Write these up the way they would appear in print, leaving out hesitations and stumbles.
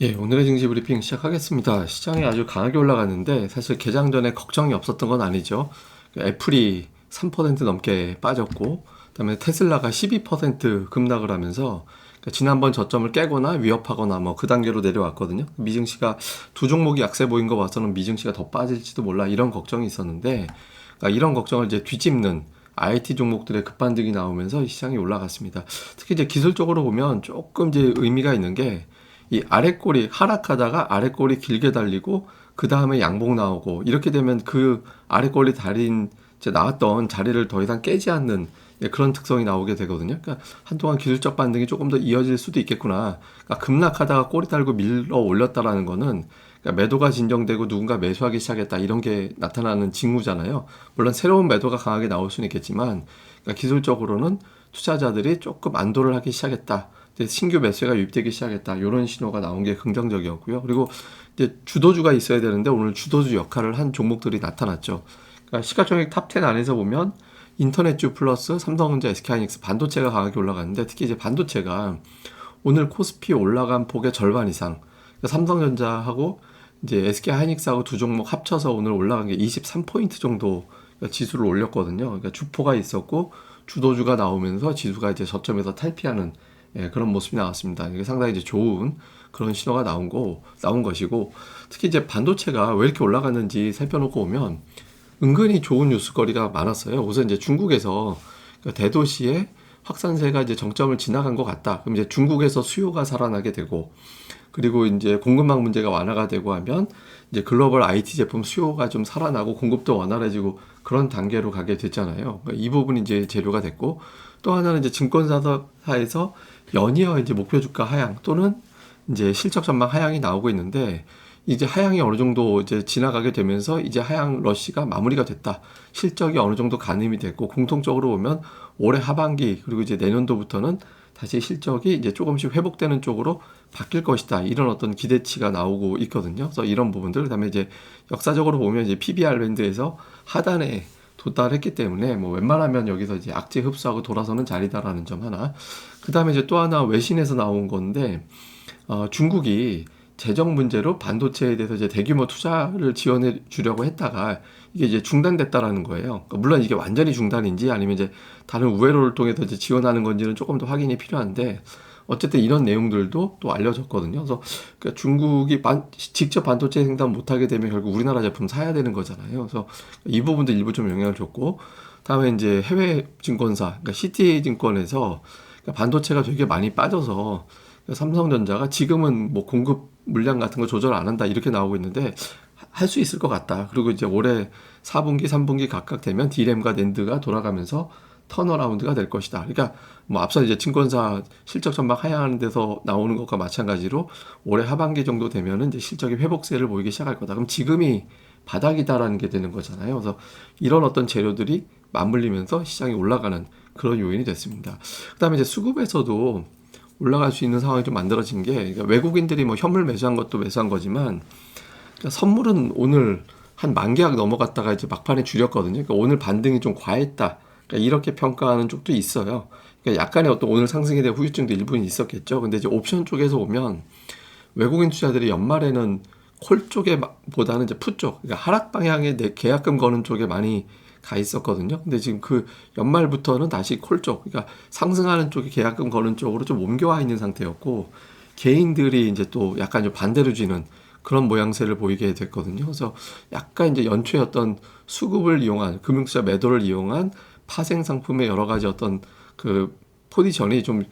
예, 오늘의 증시 브리핑 시작하겠습니다. 시장이 아주 강하게 올라갔는데 사실 개장 전에 걱정이 없었던 건 아니죠. 애플이 3% 넘게 빠졌고, 그다음에 테슬라가 12% 급락을 하면서 지난번 저점을 깨거나 위협하거나 뭐 그 단계로 내려왔거든요. 미증시가 두 종목이 약세 보인 거 봐서는 미증시가 더 빠질지도 몰라 이런 걱정이 있었는데, 그러니까 이런 걱정을 이제 뒤집는 IT 종목들의 급반등이 나오면서 시장이 올라갔습니다. 특히 이제 기술적으로 보면 조금 이제 의미가 있는 게 이 아래 꼬리 하락하다가 아래 꼬리 길게 달리고 그 다음에 양봉 나오고 이렇게 되면 그 아래 꼬리 달인 이제 나왔던 자리를 더 이상 깨지 않는 그런 특성이 나오게 되거든요. 그러니까 한동안 기술적 반등이 조금 더 이어질 수도 있겠구나. 그러니까 급락하다가 꼬리 달고 밀어 올렸다라는 거는 그러니까 매도가 진정되고 누군가 매수하기 시작했다 이런 게 나타나는 징후잖아요. 물론 새로운 매도가 강하게 나올 수는 있겠지만 그러니까 기술적으로는 투자자들이 조금 안도를 하기 시작했다. 이제 신규 매수가 유입되기 시작했다. 이런 신호가 나온 게 긍정적이었고요. 그리고 이제 주도주가 있어야 되는데 오늘 주도주 역할을 한 종목들이 나타났죠. 그러니까 시가총액 탑10 안에서 보면 인터넷주 플러스 삼성전자, SK하이닉스 반도체가 강하게 올라갔는데 특히 이제 반도체가 오늘 코스피 올라간 폭의 절반 이상 그러니까 삼성전자하고 이제 SK하이닉스하고 두 종목 합쳐서 오늘 올라간 게 23포인트 정도 지수를 올렸거든요. 그러니까 주포가 있었고 주도주가 나오면서 지수가 이제 저점에서 탈피하는 그런 모습이 나왔습니다. 이게 상당히 이제 좋은 그런 신호가 나온 것이고, 특히 이제 반도체가 왜 이렇게 올라갔는지 살펴놓고 보면 은근히 좋은 뉴스거리가 많았어요. 우선 이제 중국에서 대도시의 확산세가 이제 정점을 지나간 것 같다. 그럼 이제 중국에서 수요가 살아나게 되고, 그리고 이제 공급망 문제가 완화가 되고 하면 이제 글로벌 IT 제품 수요가 좀 살아나고 공급도 원활해지고 그런 단계로 가게 됐잖아요. 그러니까 이 부분이 이제 재료가 됐고, 또 하나는 이제 증권사에서 연이어 이제 목표 주가 하향 또는 이제 실적 전망 하향이 나오고 있는데 이제 하향이 어느 정도 이제 지나가게 되면서 이제 하향 러시가 마무리가 됐다. 실적이 어느 정도 가늠이 됐고 공통적으로 보면 올해 하반기 그리고 이제 내년도부터는 다시 실적이 이제 조금씩 회복되는 쪽으로 바뀔 것이다. 이런 어떤 기대치가 나오고 있거든요. 그래서 이런 부분들 그다음에 이제 역사적으로 보면 이제 PBR 밴드에서 하단에 도달했기 때문에 뭐 웬만하면 여기서 이제 악재 흡수하고 돌아서는 자리다라는 점 하나. 그다음에 이제 또 하나 외신에서 나온 건데 중국이 재정 문제로 반도체에 대해서 이제 대규모 투자를 지원해 주려고 했다가 이게 이제 중단됐다라는 거예요. 그러니까 물론 이게 완전히 중단인지 아니면 이제 다른 우회로를 통해서 이제 지원하는 건지는 조금 더 확인이 필요한데 어쨌든 이런 내용들도 또 알려졌거든요. 그래서 그러니까 중국이 직접 반도체 생산 못하게 되면 결국 우리나라 제품 사야 되는 거잖아요. 그래서 이 부분도 일부 좀 영향을 줬고 다음에 이제 해외 증권사, 그러니까 CTA 증권에서 그러니까 반도체가 되게 많이 빠져서 삼성전자가 지금은 뭐 공급 물량 같은 거 조절 안 한다 이렇게 나오고 있는데 할 수 있을 것 같다. 그리고 이제 올해 4분기, 3분기 각각 되면 D램과 낸드가 돌아가면서 턴어라운드가 될 것이다. 그러니까 뭐 앞서 이제 증권사 실적 전망 하향하는 데서 나오는 것과 마찬가지로 올해 하반기 정도 되면은 이제 실적이 회복세를 보이기 시작할 거다. 그럼 지금이 바닥이다라는 게 되는 거잖아요. 그래서 이런 어떤 재료들이 맞물리면서 시장이 올라가는 그런 요인이 됐습니다. 그다음에 이제 수급에서도 올라갈 수 있는 상황이 좀 만들어진 게 그러니까 외국인들이 뭐 현물 매수한 것도 매수한 거지만 그러니까 선물은 오늘 한 10,000계약 넘어갔다가 이제 막판에 줄였거든요. 그러니까 오늘 반등이 좀 과했다. 그러니까 이렇게 평가하는 쪽도 있어요. 그러니까 약간의 어떤 오늘 상승에 대한 후유증도 일부는 있었겠죠. 근데 이제 옵션 쪽에서 보면 외국인 투자들이 연말에는 콜 쪽에 보다는 이제 푸 쪽, 그러니까 하락 방향의 내 계약금 거는 쪽에 많이 가 있었거든요. 근데 지금 그 연말부터는 다시 콜 쪽, 그러니까 상승하는 쪽에 계약금 거는 쪽으로 좀 옮겨와 있는 상태였고 개인들이 이제 또 약간 좀 반대로 쥐는 그런 모양새를 보이게 됐거든요. 그래서 약간 이제 연초에 어떤 수급을 이용한 금융투자 매도를 이용한 파생 상품의 여러 가지 어떤 그 포지션이 좀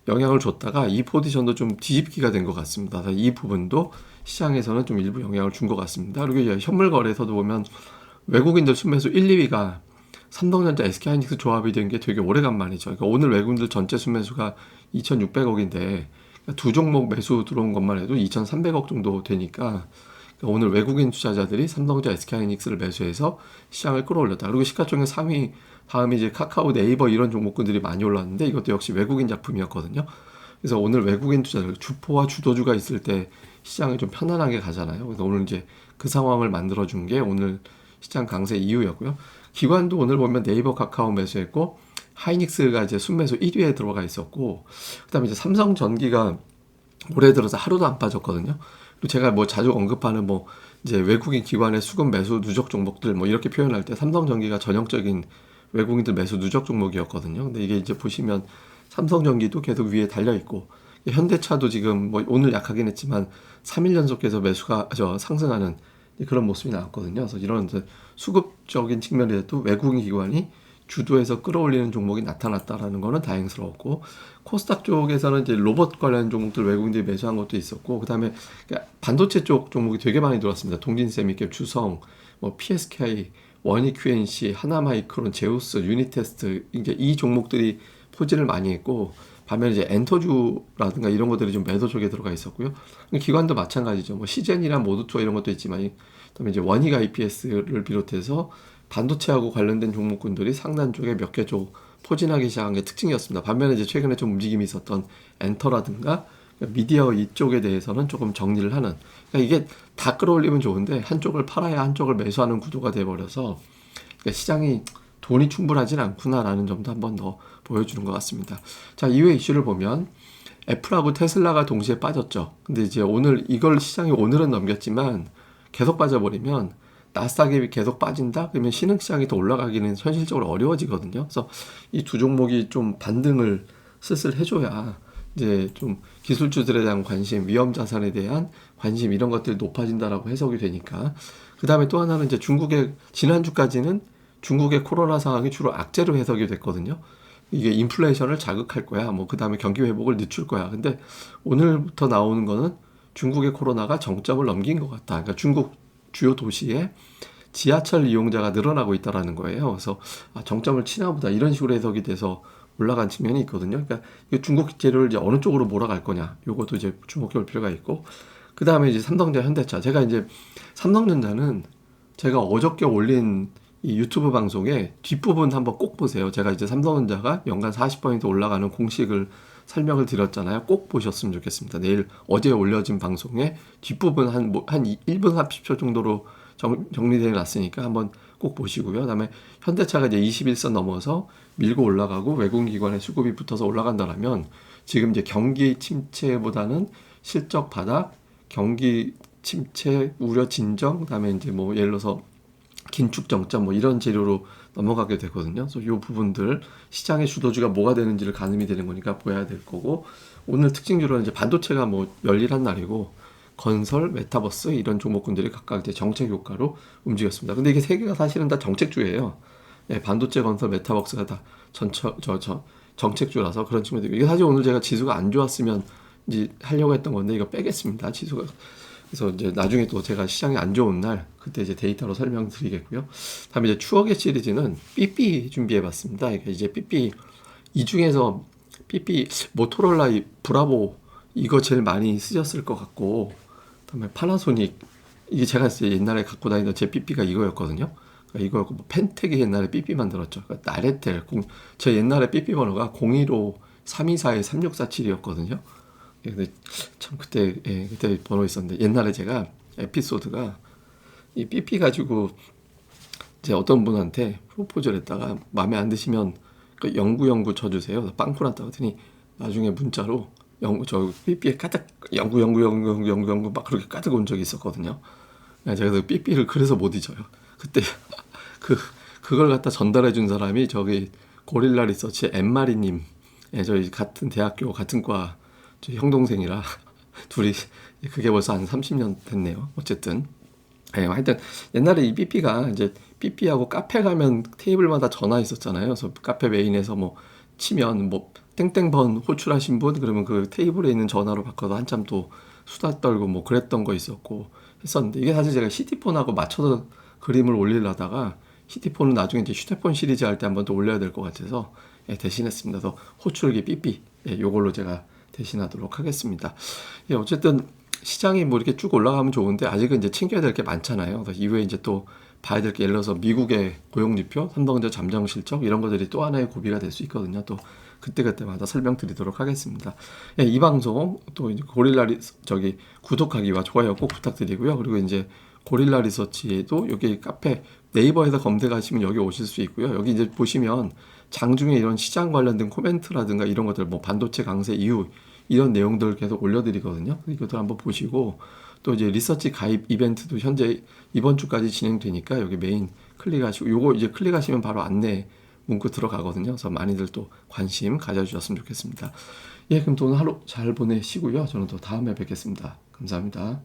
영향을 줬다가 이 포지션도 좀 뒤집기가 된 것 같습니다. 그래서 이 부분도 시장에서는 좀 일부 영향을 준 것 같습니다. 그리고 이제 현물 거래에서도 보면 외국인들 순매수 1, 2위가 삼성전자, SK하이닉스 조합이 된 게 되게 오래간만이죠. 그러니까 오늘 외국인들 전체 순매수가 2,600억인데 두 종목 매수 들어온 것만 해도 2,300억 정도 되니까 오늘 외국인 투자자들이 삼성전자, SK하이닉스를 매수해서 시장을 끌어올렸다. 그리고 시가총액 3위 다음에 이제 카카오, 네이버 이런 종목군들이 많이 올랐는데 이것도 역시 외국인 작품이었거든요. 그래서 오늘 외국인 투자들 주포와 주도주가 있을 때 시장을 좀 편안하게 가잖아요. 그래서 오늘 이제 그 상황을 만들어준 게 오늘 시장 강세 이유였고요. 기관도 오늘 보면 네이버, 카카오 매수했고 하이닉스가 이제 순매수 1위에 들어가 있었고 그다음에 이제 삼성전기가 올해 들어서 하루도 안 빠졌거든요. 그리고 제가 뭐 자주 언급하는 뭐 이제 외국인 기관의 수급 매수 누적 종목들 뭐 이렇게 표현할 때 삼성전기가 전형적인 외국인들 매수 누적 종목이었거든요. 근데 이게 이제 보시면 삼성전기도 계속 위에 달려 있고 현대차도 지금 뭐 오늘 약하긴 했지만 3일 연속해서 매수가 상승하는 그런 모습이 나왔거든요. 그래서 이런 이제 수급적인 측면에도 외국인 기관이 주도해서 끌어올리는 종목이 나타났다라는 거는 다행스러웠고, 코스닥 쪽에서는 이제 로봇 관련 종목들 외국인들이 매수한 것도 있었고, 그다음에 반도체 쪽 종목이 되게 많이 들어왔습니다. 동진세미캡, 주성, 뭐 PSK, 원익 QNC, 하나마이크론, 제우스, 유니테스트 이제 이 종목들이 포진을 많이 했고, 반면에 이제 엔터주라든가 이런 것들이 좀 매도 쪽에 들어가 있었고요. 기관도 마찬가지죠. 뭐 시젠이나 모두투어 이런 것도 있지만, 그다음에 이제 원익 IPS를 비롯해서 반도체하고 관련된 종목군들이 상단 쪽에 몇 개 쪽 포진하기 시작한 게 특징이었습니다. 반면에 이제 최근에 좀 움직임이 있었던 엔터라든가 미디어 이쪽에 대해서는 조금 정리를 하는. 그러니까 이게 다 끌어올리면 좋은데 한쪽을 팔아야 한쪽을 매수하는 구도가 돼버려서 그러니까 시장이 돈이 충분하진 않구나라는 점도 한번 더 보여주는 것 같습니다. 자, 이외 이슈를 보면 애플하고 테슬라가 동시에 빠졌죠. 근데 이제 오늘 이걸 시장이 오늘은 넘겼지만 계속 빠져버리면 나스닥이 계속 빠진다? 그러면 신흥시장이 더 올라가기는 현실적으로 어려워지거든요. 그래서 이 두 종목이 좀 반등을 슬슬 해줘야 이제 좀 기술주들에 대한 관심, 위험 자산에 대한 관심 이런 것들이 높아진다라고 해석이 되니까. 그 다음에 또 하나는 이제 지난주까지는 중국의 코로나 상황이 주로 악재로 해석이 됐거든요. 이게 인플레이션을 자극할 거야. 뭐 그 다음에 경기 회복을 늦출 거야. 근데 오늘부터 나오는 거는 중국의 코로나가 정점을 넘긴 것 같다. 그러니까 중국 주요 도시에 지하철 이용자가 늘어나고 있다라는 거예요. 그래서 정점을 치나 보다 이런 식으로 해석이 돼서 올라간 측면이 있거든요. 그러니까 중국 재료를 이제 어느 쪽으로 몰아갈 거냐, 요것도 이제 주목해 볼 필요가 있고, 그 다음에 이제 삼성전자, 현대차. 제가 이제 삼성전자는 제가 어저께 올린 이 유튜브 방송에 뒷부분 한번 꼭 보세요. 제가 이제 삼성전자가 연간 40% 올라가는 공식을 설명을 드렸잖아요. 꼭 보셨으면 좋겠습니다. 내일 어제 올려진 방송에 뒷부분 한 1분 30초 정도로 정리되어 놨으니까 한번 꼭 보시고요. 그다음에 현대차가 이제 21선 넘어서 밀고 올라가고 외국인 기관의 수급이 붙어서 올라간다라면 지금 이제 경기 침체보다는 실적 바닥, 경기 침체 우려 진정, 그다음에 이제 뭐 예를 들어서 긴축 정점 뭐 이런 재료로 넘어가게 되거든요. 그래서 이 부분들 시장의 주도주가 뭐가 되는지를 가늠이 되는 거니까 보여야 될 거고, 오늘 특징주로는 이제 반도체가 뭐 열일한 날이고 건설, 메타버스 이런 종목군들이 각각 이제 정책 효과로 움직였습니다. 근데 이게 세 개가 사실은 다 정책주예요. 예, 반도체, 건설, 메타버스가 다 정책주라서 그런 측면도 있고, 이게 사실 오늘 제가 지수가 안 좋았으면 이제 하려고 했던 건데 이거 빼겠습니다. 지수가. 그래서 이제 나중에 또 제가 시장이 안 좋은 날 그때 이제 데이터로 설명드리겠고요. 다음에 이제 추억의 시리즈는 삐삐 준비해봤습니다. 이제 삐삐 이 중에서 삐삐 모토로라 브라보 이거 제일 많이 쓰셨을 것 같고, 그다음에 파나소닉 이게 제가 옛날에 갖고 다니던 제 삐삐가 이거였거든요. 그러니까 이거였고 뭐 펜텍이 옛날에 삐삐 만들었죠. 그러니까 나레텔 제 옛날에 삐삐 번호가 015-3242-3647이었거든요. 근데 참 그때 그때 번호 있었는데 옛날에 제가 에피소드가 이 삐삐 가지고 이제 어떤 분한테 프로포즈를 했다가 마음에 안 드시면 그 영구 쳐주세요. 빵꾸 났다고 했더니 나중에 문자로 저 삐삐에 가득 영구 막 그렇게 가득 온 적이 있었거든요. 제가 그 삐삐를 그래서 못 잊어요. 그때 그걸 갖다 전달해 준 사람이 저기 고릴라 리서치 엠마리님, 저희 같은 대학교 같은 과 저 형 동생이라 둘이 그게 벌써 한 30년 됐네요. 어쨌든 하여튼 옛날에 이 삐삐가 이제 삐삐하고 카페 가면 테이블마다 전화 있었잖아요. 그래서 카페 메인에서 뭐 치면 뭐 땡땡번 호출하신 분 그러면 그 테이블에 있는 전화로 바꿔서 한참 또 수다 떨고 뭐 그랬던 거 있었고 했었는데, 이게 사실 제가 시티폰하고 맞춰서 그림을 올리려다가 시티폰은 나중에 이제 휴대폰 시리즈 할 때 한번 또 올려야 될 것 같아서 대신했습니다. 그래서 호출기 삐삐 요걸로 제가 대신하도록 하겠습니다. 어쨌든 시장이 뭐 이렇게 쭉 올라가면 좋은데 아직은 이제 챙겨야 될 게 많잖아요. 그래서 이후에 이제 또 봐야 될 게 예를 들어서 미국의 고용지표, 삼성전자 잠정 실적 이런 것들이 또 하나의 고비가 될 수 있거든요. 또 그때그때마다 설명드리도록 하겠습니다. 이 방송 또 이제 구독하기와 좋아요 꼭 부탁드리고요. 그리고 이제 고릴라 리서치에도 여기 카페 네이버에서 검색하시면 여기 오실 수 있고요. 여기 이제 보시면 장중에 이런 시장 관련된 코멘트라든가 이런 것들 뭐 반도체 강세 이유 이런 내용들 계속 올려드리거든요. 이것도 한번 보시고 또 이제 리서치 가입 이벤트도 현재 이번 주까지 진행되니까 여기 메인 클릭하시고 요거 이제 클릭하시면 바로 안내 문구 들어가거든요. 그래서 많이들 또 관심 가져주셨으면 좋겠습니다. 예, 그럼 또 오늘 하루 잘 보내시고요. 저는 또 다음에 뵙겠습니다. 감사합니다.